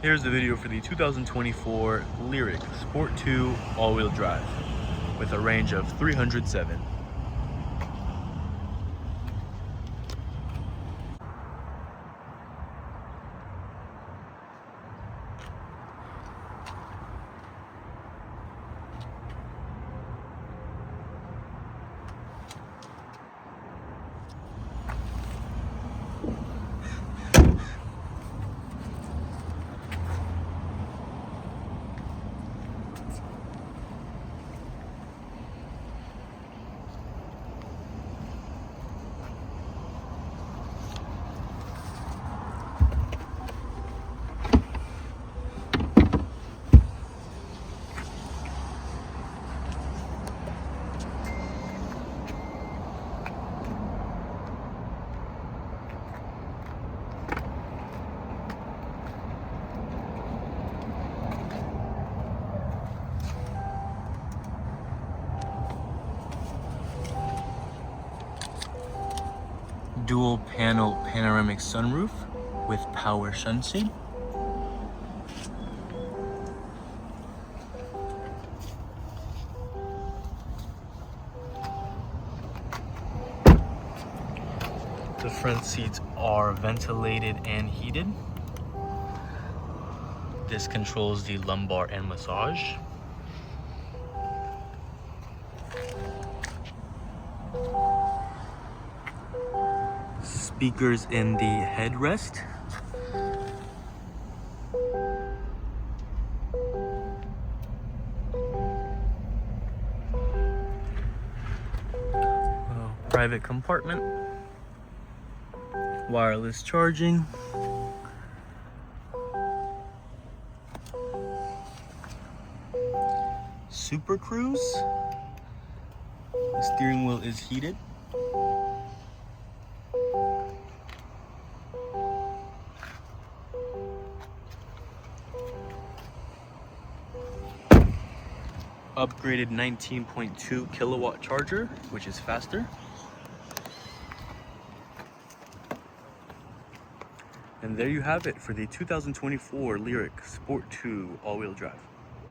Here's the video for the 2024 LYRIQ Sport 2 all-wheel drive with a range of 307. Dual panel panoramic sunroof with power SUNSHADE. The front seats are ventilated and heated. This controls the lumbar and massage. Speakers in the headrest. Private compartment. Wireless charging. Super Cruise. The steering wheel is heated. Upgraded 19.2 kilowatt charger, which is faster. And there you have it for the 2024 LYRIQ Sport 2 all-wheel drive.